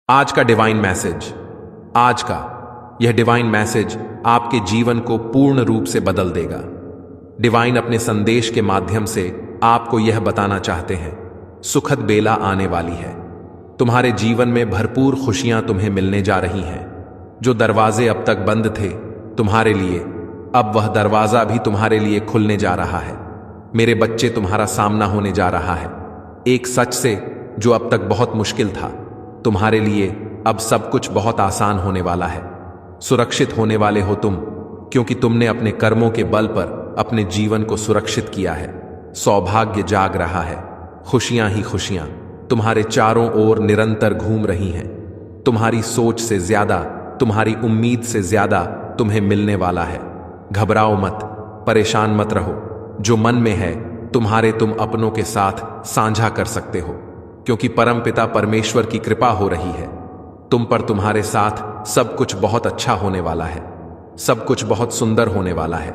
आज का divine message, आज का यह डिवाइन मैसेज आपके जीवन को पूर्ण रूप से बदल देगा। डिवाइन अपने संदेश के माध्यम से आपको यह बताना चाहते हैं, सुखद बेला आने वाली है। तुम्हारे जीवन में भरपूर खुशियां तुम्हें मिलने जा रही हैं। जो दरवाजे अब तक बंद थे तुम्हारे लिए, अब वह दरवाजा भी तुम्हारे लिए खुलने जा रहा है। मेरे बच्चे, तुम्हारा सामना होने जा रहा है एक सच से जो अब तक बहुत मुश्किल था। तुम्हारे लिए अब सब कुछ बहुत आसान होने वाला है। सुरक्षित होने वाले हो तुम, क्योंकि तुमने अपने कर्मों के बल पर अपने जीवन को सुरक्षित किया है। सौभाग्य जाग रहा है। खुशियां ही खुशियां तुम्हारे चारों ओर निरंतर घूम रही हैं। तुम्हारी सोच से ज्यादा, तुम्हारी उम्मीद से ज्यादा तुम्हें मिलने वाला है। घबराओ मत, परेशान मत रहो। जो मन में है तुम्हारे, तुम अपनों के साथ साझा कर सकते हो, क्योंकि परमपिता परमेश्वर की कृपा हो रही है तुम पर। तुम्हारे साथ सब कुछ बहुत अच्छा होने वाला है। सब कुछ बहुत सुंदर होने वाला है।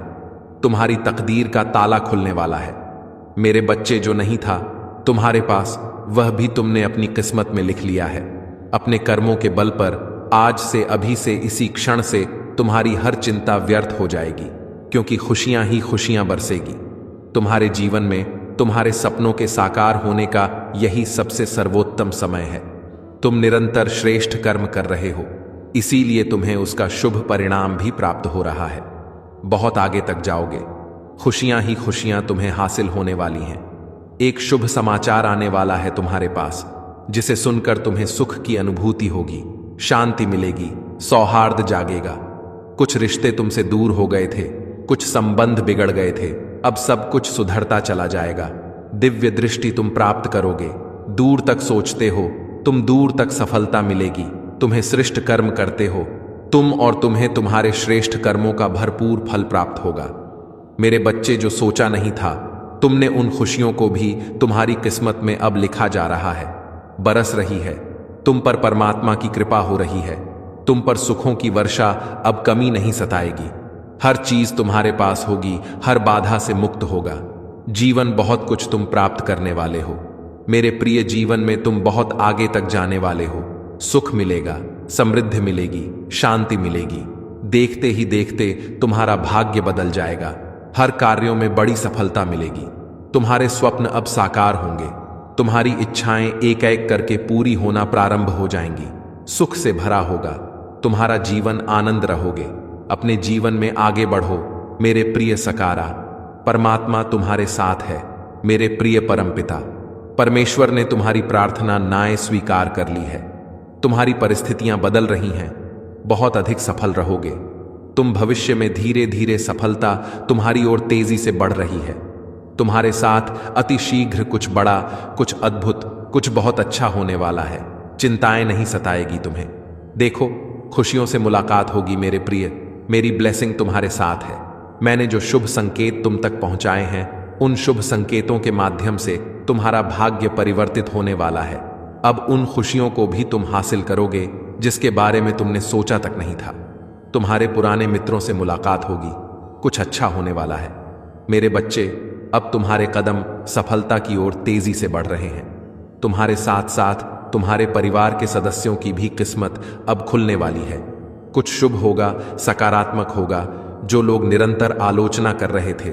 तुम्हारी तकदीर का ताला खुलने वाला है। मेरे बच्चे, जो नहीं था तुम्हारे पास, वह भी तुमने अपनी किस्मत में लिख लिया है। अपने कर्मों के बल पर आज से, अभी से, इसी क्षण से तुम्हारी हर चिंता व्यर्थ हो जाएगी, क्योंकि खुशियां ही खुशियां बरसेगी। तुम्हारे जीवन में तुम्हारे सपनों के साकार होने का यही सबसे सर्वोत्तम समय है। तुम निरंतर श्रेष्ठ कर्म कर रहे हो, इसीलिए तुम्हें उसका शुभ परिणाम भी प्राप्त हो रहा है। बहुत आगे तक जाओगे। खुशियां ही खुशियां तुम्हें हासिल होने वाली हैं। एक शुभ समाचार आने वाला है तुम्हारे पास, जिसे सुनकर तुम्हें सुख की अनुभूति होगी, शांति मिलेगी, सौहार्द जागेगा। कुछ रिश्ते तुमसे दूर हो गए थे, कुछ संबंध बिगड़ गए थे, अब सब कुछ सुधरता चला जाएगा। दिव्य दृष्टि तुम प्राप्त करोगे। दूर तक सोचते हो तुम, दूर तक सफलता मिलेगी। तुम्हें श्रेष्ठ कर्म करते हो तुम, और तुम्हें तुम्हारे श्रेष्ठ कर्मों का भरपूर फल प्राप्त होगा। मेरे बच्चे, जो सोचा नहीं था तुमने, उन खुशियों को भी तुम्हारी किस्मत में अब लिखा जा रहा है। बरस रही है तुम पर परमात्मा की कृपा हो रही है। तुम पर सुखों की वर्षा अब कमी नहीं सताएगी। हर चीज तुम्हारे पास होगी, हर बाधा से मुक्त होगा। जीवन बहुत कुछ तुम प्राप्त करने वाले हो। मेरे प्रिय, जीवन में तुम बहुत आगे तक जाने वाले हो। सुख मिलेगा, समृद्धि मिलेगी, शांति मिलेगी। देखते ही देखते तुम्हारा भाग्य बदल जाएगा। हर कार्यों में बड़ी सफलता मिलेगी। तुम्हारे स्वप्न अब साकार होंगे। तुम्हारी इच्छाएं एक एक करके पूरी होना प्रारंभ हो जाएंगी। सुख से भरा होगा तुम्हारा जीवन, आनंद रहोगे। अपने जीवन में आगे बढ़ो मेरे प्रिय सकारा। परमात्मा तुम्हारे साथ है। मेरे प्रिय परमपिता परमेश्वर ने तुम्हारी प्रार्थना नाए स्वीकार कर ली है। तुम्हारी परिस्थितियां बदल रही हैं। बहुत अधिक सफल रहोगे तुम। भविष्य में धीरे धीरे सफलता तुम्हारी ओर तेजी से बढ़ रही है। तुम्हारे साथ अति शीघ्र कुछ बड़ा, कुछ अद्भुत, कुछ बहुत अच्छा होने वाला है। चिंताएं नहीं सताएगी तुम्हें। देखो, खुशियों से मुलाकात होगी मेरे प्रिय। मेरी ब्लेसिंग तुम्हारे साथ है। मैंने जो शुभ संकेत तुम तक पहुंचाए हैं, उन शुभ संकेतों के माध्यम से तुम्हारा भाग्य परिवर्तित होने वाला है। अब उन खुशियों को भी तुम हासिल करोगे जिसके बारे में तुमने सोचा तक नहीं था। तुम्हारे पुराने मित्रों से मुलाकात होगी। कुछ अच्छा होने वाला है मेरे बच्चे। अब तुम्हारे कदम सफलता की ओर तेजी से बढ़ रहे हैं। तुम्हारे साथ साथ तुम्हारे परिवार के सदस्यों की भी किस्मत अब खुलने वाली है। कुछ शुभ होगा, सकारात्मक होगा। जो लोग निरंतर आलोचना कर रहे थे,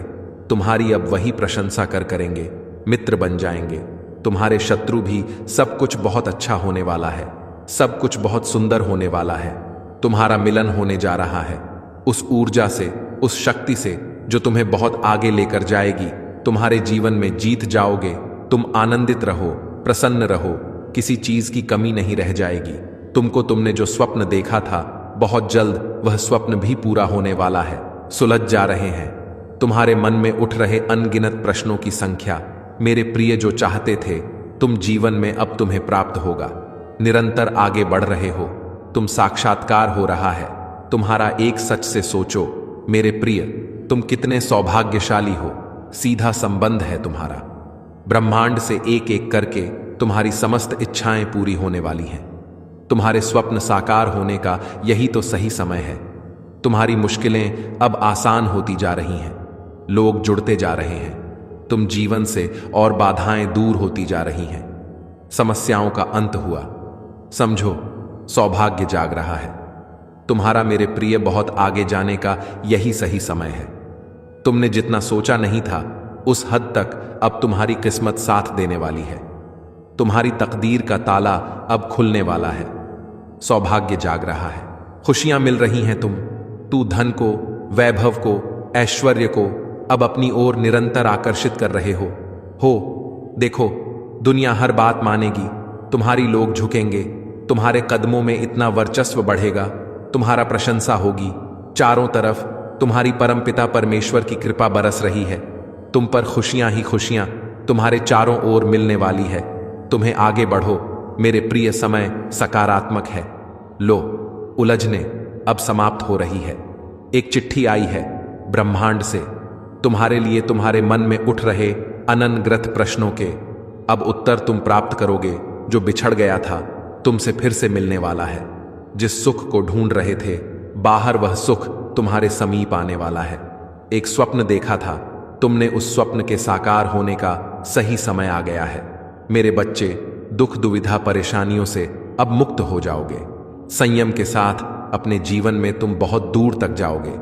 तुम्हारी अब वही प्रशंसा करेंगे, मित्र बन जाएंगे। तुम्हारे शत्रु भी, सब कुछ बहुत अच्छा होने वाला है। सब कुछ बहुत सुंदर होने वाला है। तुम्हारा मिलन होने जा रहा है उस ऊर्जा से, उस शक्ति से जो तुम्हें बहुत आगे लेकर जाएगी। तुम्हारे जीवन में जीत जाओगे। तुम आनंदित रहो, प्रसन्न रहो। किसी चीज की कमी नहीं रह जाएगी। तुमने जो स्वप्न देखा था, बहुत जल्द वह स्वप्न भी पूरा होने वाला है। सुलझ जा रहे हैं तुम्हारे मन में उठ रहे अनगिनत प्रश्नों की संख्या। मेरे प्रिय, जो चाहते थे तुम जीवन में, अब तुम्हें प्राप्त होगा। निरंतर आगे बढ़ रहे हो तुम। साक्षात्कार हो रहा है तुम्हारा। एक सच से सोचो मेरे प्रिय, तुम कितने सौभाग्यशाली हो। सीधा संबंध है तुम्हारा ब्रह्मांड से। एक एक करके तुम्हारी समस्त इच्छाएं पूरी होने वाली हैं। तुम्हारे स्वप्न साकार होने का यही तो सही समय है। तुम्हारी मुश्किलें अब आसान होती जा रही हैं। लोग जुड़ते जा रहे हैं। तुम जीवन से, और बाधाएं दूर होती जा रही हैं। समस्याओं का अंत हुआ। समझो, सौभाग्य जाग रहा है। तुम्हारा मेरे प्रिय बहुत आगे जाने का यही सही समय है। तुमने जितना सोचा नहीं था उस हद तक अब तुम्हारी किस्मत साथ देने वाली है। तुम्हारी तकदीर का ताला अब खुलने वाला है। सौभाग्य जाग रहा है, खुशियां मिल रही हैं। तू धन को, वैभव को, ऐश्वर्य को अब अपनी ओर निरंतर आकर्षित कर रहे हो। देखो, दुनिया हर बात मानेगी, तुम्हारी लोग झुकेंगे, तुम्हारे कदमों में इतना वर्चस्व बढ़ेगा, तुम्हारा प्रशंसा होगी। चारों तरफ तुम्हारी परमपिता परमेश्वर की कृपा बरस रही है। तुम पर खुशियां ही खुशियां तुम्हारे चारों ओर मिलने वाली है। तुम्हें आगे बढ़ो मेरे प्रिय, समय सकारात्मक है। लो, उलझने अब समाप्त हो रही है। एक चिट्ठी आई है ब्रह्मांड से तुम्हारे लिए, तुम्हारे मन में उठ रहे अननग्रत प्रश्नों के अब उत्तर तुम प्राप्त करोगे। जो बिछड़ गया था तुमसे फिर से मिलने वाला है। जिस सुख को ढूंढ रहे थे बाहर, वह सुख तुम्हारे समीप आने वाला है। एक स्वप्न देखा था तुमने, उस स्वप्न के साकार होने का सही समय आ गया है। मेरे बच्चे, दुख दुविधा परेशानियों से अब मुक्त हो जाओगे। संयम के साथ अपने जीवन में तुम बहुत दूर तक जाओगे।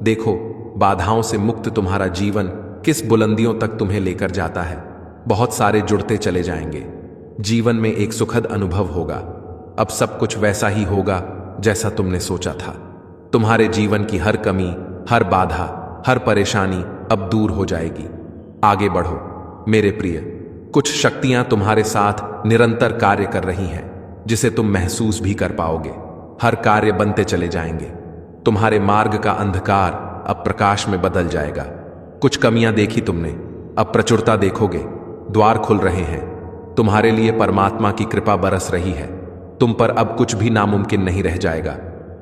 देखो, बाधाओं से मुक्त तुम्हारा जीवन किस बुलंदियों तक तुम्हें लेकर जाता है। बहुत सारे जुड़ते चले जाएंगे। जीवन में एक सुखद अनुभव होगा। अब सब कुछ वैसा ही होगा जैसा तुमने सोचा था। तुम्हारे जीवन की हर कमी, हर बाधा, हर परेशानी अब दूर हो जाएगी। आगे बढ़ो मेरे प्रिय। कुछ शक्तियां तुम्हारे साथ निरंतर कार्य कर रही हैं, जिसे तुम महसूस भी कर पाओगे। हर कार्य बनते चले जाएंगे। तुम्हारे मार्ग का अंधकार अब प्रकाश में बदल जाएगा। कुछ कमियां देखी तुमने, अब प्रचुरता देखोगे। द्वार खुल रहे हैं। तुम्हारे लिए परमात्मा की कृपा बरस रही है। तुम पर अब कुछ भी नामुमकिन नहीं रह जाएगा।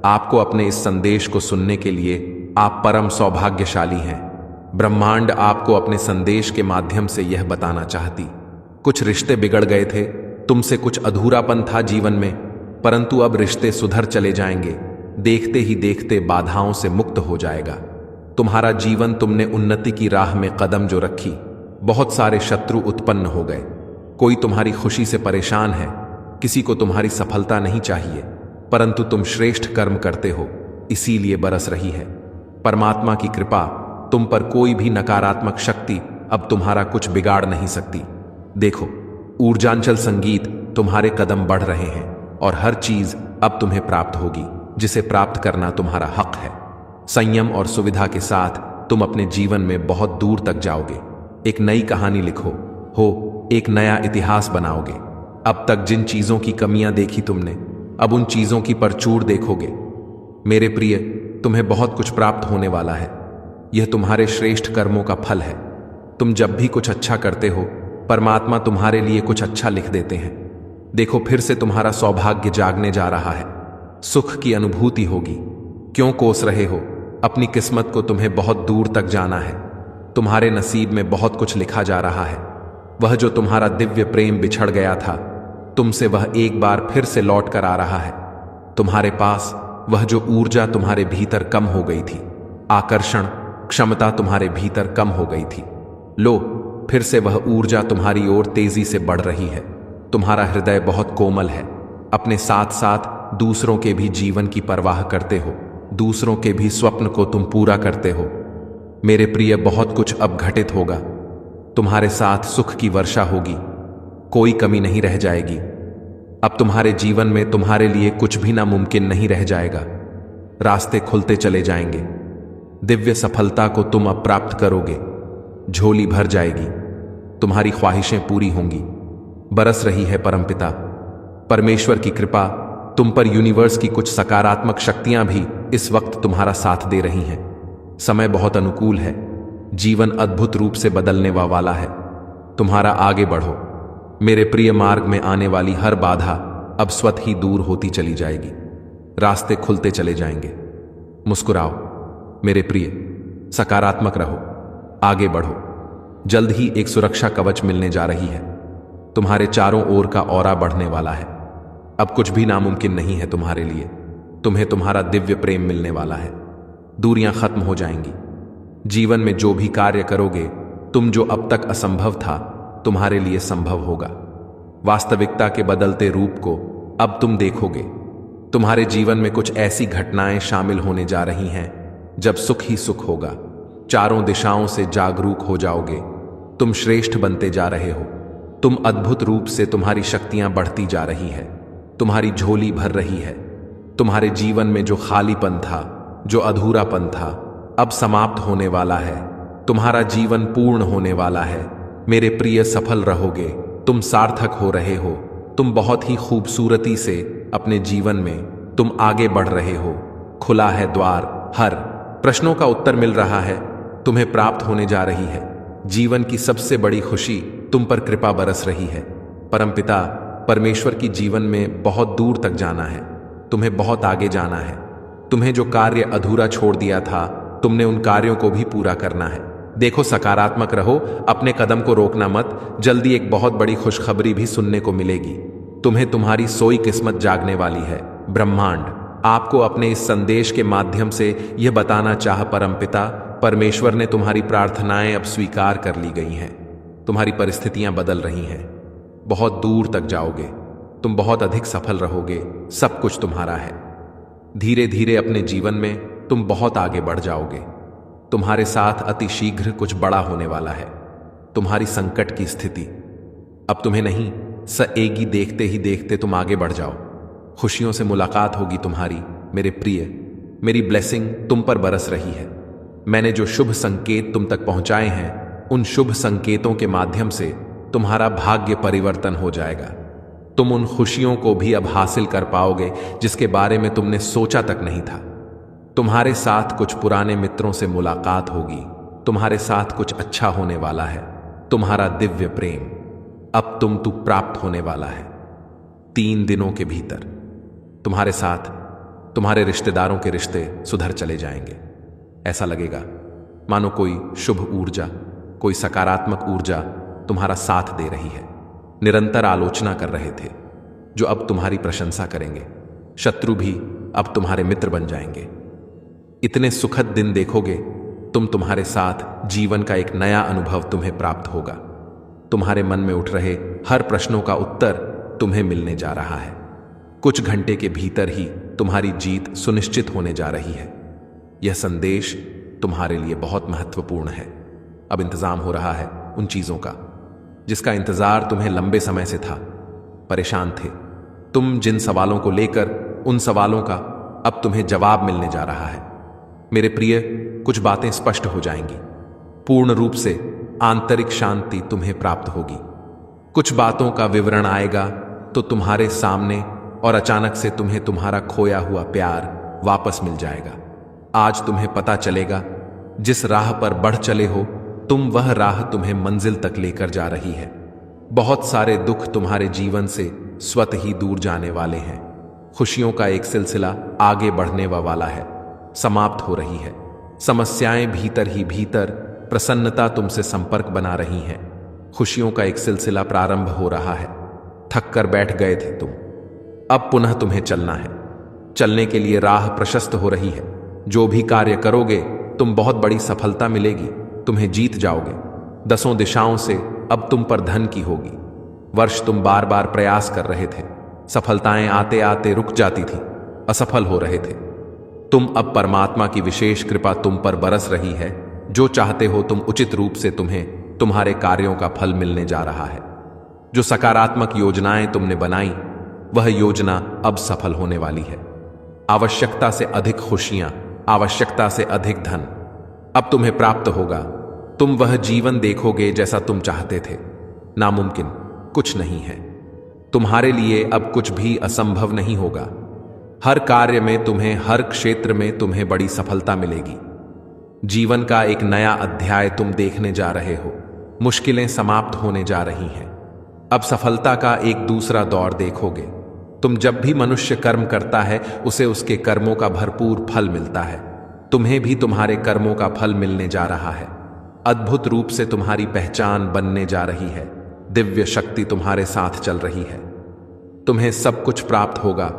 आपको अपने इस संदेश को सुनने के लिए आप परम सौभाग्यशाली हैं। ब्रह्मांड आपको अपने संदेश के माध्यम से यह बताना चाहती। कुछ रिश्ते बिगड़ गए थे, तुमसे कुछ अधूरापन था जीवन में, परंतु अब रिश्ते सुधर चले जाएंगे। देखते ही देखते बाधाओं से मुक्त हो जाएगा तुम्हारा जीवन। तुमने उन्नति की राह में कदम जो रखी, बहुत सारे शत्रु उत्पन्न हो गए। कोई तुम्हारी खुशी से परेशान है, किसी को तुम्हारी सफलता नहीं चाहिए, परंतु तुम श्रेष्ठ कर्म करते हो, इसीलिए बरस रही है परमात्मा की कृपा। तुम पर कोई भी नकारात्मक शक्ति अब तुम्हारा कुछ बिगाड़ नहीं सकती। देखो, ऊर्जांचल संगीत तुम्हारे कदम बढ़ रहे हैं और हर चीज अब तुम्हें प्राप्त होगी, जिसे प्राप्त करना तुम्हारा हक है। संयम और सुविधा के साथ तुम अपने जीवन में बहुत दूर तक जाओगे। एक नई कहानी लिखो, एक नया इतिहास बनाओगे। अब तक जिन चीजों की कमियां देखी तुमने, अब उन चीजों की परचूड़ देखोगे। मेरे प्रिय, तुम्हें बहुत कुछ प्राप्त होने वाला है। यह तुम्हारे श्रेष्ठ कर्मों का फल है। तुम जब भी कुछ अच्छा करते हो, परमात्मा तुम्हारे लिए कुछ अच्छा लिख देते हैं। देखो, फिर से तुम्हारा सौभाग्य जागने जा रहा है। सुख की अनुभूति होगी। क्यों कोस रहे हो? अपनी किस्मत को तुम्हें बहुत दूर तक जाना है। तुम्हारे नसीब में बहुत कुछ लिखा जा रहा है। वह जो तुम्हारा दिव्य प्रेम बिछड़ गया था, तुमसे वह एक बार फिर से लौट कर आ रहा है। तुम्हारे पास वह जो ऊर्जा तुम्हारे भीतर कम हो गई थी, आकर्षण क्षमता तुम्हारे भीतर कम हो गई थी, लो, फिर से वह ऊर्जा तुम्हारी ओर तेजी से बढ़ रही है। तुम्हारा हृदय बहुत कोमल है। अपने साथ साथ दूसरों के भी जीवन की परवाह करते हो, दूसरों के भी स्वप्न को तुम पूरा करते हो। मेरे प्रिय, बहुत कुछ अब घटित होगा। तुम्हारे साथ सुख की वर्षा होगी, कोई कमी नहीं रह जाएगी। अब तुम्हारे जीवन में तुम्हारे लिए कुछ भी नामुमकिन नहीं रह जाएगा। रास्ते खुलते चले जाएंगे। दिव्य सफलता को तुम अब प्राप्त करोगे। झोली भर जाएगी, तुम्हारी ख्वाहिशें पूरी होंगी। बरस रही है परमपिता परमेश्वर की कृपा तुम पर। यूनिवर्स की कुछ सकारात्मक शक्तियां भी इस वक्त तुम्हारा साथ दे रही हैं। समय बहुत अनुकूल है। जीवन अद्भुत रूप से बदलने वाला है। तुम्हारा आगे बढ़ो मेरे प्रिय। मार्ग में आने वाली हर बाधा अब स्वतः ही दूर होती चली जाएगी। रास्ते खुलते चले जाएंगे। मुस्कुराओ मेरे प्रिय, सकारात्मक रहो, आगे बढ़ो। जल्द ही एक सुरक्षा कवच मिलने जा रही है। तुम्हारे चारों ओर का ऑरा बढ़ने वाला है। अब कुछ भी नामुमकिन नहीं है तुम्हारे लिए। तुम्हें तुम्हारा दिव्य प्रेम मिलने वाला है। दूरियां खत्म हो जाएंगी। जीवन में जो भी कार्य करोगे, तुम जो अब तक असंभव था, तुम्हारे लिए संभव होगा। वास्तविकता के बदलते रूप को अब तुम देखोगे। तुम्हारे जीवन में कुछ ऐसी घटनाएं शामिल होने जा रही हैं जब सुख ही सुख होगा। चारों दिशाओं से जागरूक हो जाओगे। तुम श्रेष्ठ बनते जा रहे हो। तुम अद्भुत रूप से तुम्हारी शक्तियां बढ़ती जा रही है। तुम्हारी झोली भर रही है। तुम्हारे जीवन में जो खालीपन था, जो अधूरापन था, अब समाप्त होने वाला है। तुम्हारा जीवन पूर्ण होने वाला है। मेरे प्रिय, सफल रहोगे। तुम सार्थक हो रहे हो। तुम बहुत ही खूबसूरती से अपने जीवन में तुम आगे बढ़ रहे हो। खुला है द्वार। हर प्रश्नों का उत्तर मिल रहा है। तुम्हें प्राप्त होने जा रही है। जीवन की सबसे बड़ी खुशी तुम पर कृपा बरस रही है। परमपिता परमेश्वर की जीवन में बहुत दूर तक जाना है। तुम्हें बहुत आगे जाना है। तुम्हें जो कार्य अधूरा छोड़ दिया था, तुमने उन कार्यों को भी पूरा करना है। देखो, सकारात्मक रहो। अपने कदम को रोकना मत। जल्दी एक बहुत बड़ी खुशखबरी भी सुनने को मिलेगी। तुम्हें तुम्हारी सोई किस्मत जागने वाली है। ब्रह्मांड आपको अपने इस संदेश के माध्यम से यह बताना चाह, परमपिता परमेश्वर ने तुम्हारी प्रार्थनाएं अब स्वीकार कर ली गई हैं। तुम्हारी परिस्थितियां बदल रही हैं। बहुत दूर तक जाओगे। तुम बहुत अधिक सफल रहोगे। सब कुछ तुम्हारा है। धीरे धीरे अपने जीवन में तुम बहुत आगे बढ़ जाओगे। तुम्हारे साथ अति शीघ्र कुछ बड़ा होने वाला है। तुम्हारी संकट की स्थिति अब तुम्हें नहीं सएगी। देखते ही देखते तुम आगे बढ़ जाओ। खुशियों से मुलाकात होगी तुम्हारी। मेरे प्रिय, मेरी ब्लेसिंग तुम पर बरस रही है। मैंने जो शुभ संकेत तुम तक पहुंचाए हैं, उन शुभ संकेतों के माध्यम से तुम्हारा भाग्य परिवर्तन हो जाएगा। तुम उन खुशियों को भी अब हासिल कर पाओगे जिसके बारे में तुमने सोचा तक नहीं था। तुम्हारे साथ कुछ पुराने मित्रों से मुलाकात होगी। तुम्हारे साथ कुछ अच्छा होने वाला है। तुम्हारा दिव्य प्रेम अब तुम प्राप्त होने वाला है। 3 दिनों के भीतर तुम्हारे साथ तुम्हारे रिश्तेदारों के रिश्ते सुधर चले जाएंगे। ऐसा लगेगा मानो कोई शुभ ऊर्जा, कोई सकारात्मक ऊर्जा तुम्हारा साथ दे रही है। निरंतर आलोचना कर रहे थे, जो अब तुम्हारी प्रशंसा करेंगे। शत्रु भी अब तुम्हारे मित्र बन जाएंगे। इतने सुखद दिन देखोगे तुम। तुम्हारे साथ जीवन का एक नया अनुभव तुम्हें प्राप्त होगा। तुम्हारे मन में उठ रहे हर प्रश्नों का उत्तर तुम्हें मिलने जा रहा है। कुछ घंटे के भीतर ही तुम्हारी जीत सुनिश्चित होने जा रही है। यह संदेश तुम्हारे लिए बहुत महत्वपूर्ण है। अब इंतजाम हो रहा है उन चीजों का जिसका इंतजार तुम्हें लंबे समय से था। परेशान थे तुम जिन सवालों को लेकर, उन सवालों का अब तुम्हें जवाब मिलने जा रहा है। मेरे प्रिय, कुछ बातें स्पष्ट हो जाएंगी। पूर्ण रूप से आंतरिक शांति तुम्हें प्राप्त होगी। कुछ बातों का विवरण आएगा तो तुम्हारे सामने और अचानक से तुम्हें तुम्हारा खोया हुआ प्यार वापस मिल जाएगा। आज तुम्हें पता चलेगा जिस राह पर बढ़ चले हो तुम, वह राह तुम्हें मंजिल तक लेकर जा रही है। बहुत सारे दुख तुम्हारे जीवन से स्वतः ही दूर जाने वाले हैं। खुशियों का एक सिलसिला आगे बढ़ने वाला है, समाप्त हो रही है। समस्याएं भीतर ही भीतर, प्रसन्नता तुमसे संपर्क बना रही हैं। खुशियों का एक सिलसिला प्रारंभ हो रहा है। थक कर बैठ गए थे तुम, अब पुनः तुम्हें चलना है। चलने के लिए राह प्रशस्त हो रही है। जो भी कार्य करोगे तुम बहुत बड़ी सफलता मिलेगी। तुम्हें जीत जाओगे। 10 दिशाओं से अब तुम पर धन की होगी। वर्ष तुम बार बार प्रयास कर रहे थे, सफलताएं आते आते रुक जाती थी, असफल हो रहे थे। तुम अब परमात्मा की विशेष कृपा तुम पर बरस रही है। जो चाहते हो तुम उचित रूप से तुम्हें तुम्हारे कार्यों का फल मिलने जा रहा है। जो सकारात्मक योजनाएं तुमने बनाई, वह योजना अब सफल होने वाली है। आवश्यकता से अधिक खुशियां, आवश्यकता से अधिक धन अब तुम्हें प्राप्त होगा। तुम वह जीवन देखोगे जैसा तुम चाहते थे। नामुमकिन कुछ नहीं है। तुम्हारे लिए अब कुछ भी असंभव नहीं होगा। हर कार्य में तुम्हें, हर क्षेत्र में तुम्हें बड़ी सफलता मिलेगी। जीवन का एक नया अध्याय तुम देखने जा रहे हो। मुश्किलें समाप्त होने जा रही हैं। अब सफलता का एक दूसरा दौर देखोगे। तुम जब भी मनुष्य कर्म करता है, उसे उसके कर्मों का भरपूर फल मिलता है। तुम्हें भी तुम्हारे कर्मों का फल मिलने जा रहा है। अद्भुत रूप से तुम्हारी पहचान बनने जा रही है। दिव्य शक्ति तुम्हारे साथ चल रही है। तुम्हें सब कुछ प्राप्त होगा,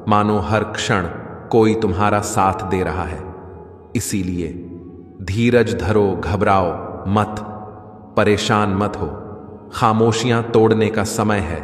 मानो हर क्षण कोई तुम्हारा साथ दे रहा है। इसीलिए धीरज धरो, घबराओ मत, परेशान मत हो। खामोशियां तोड़ने का समय है।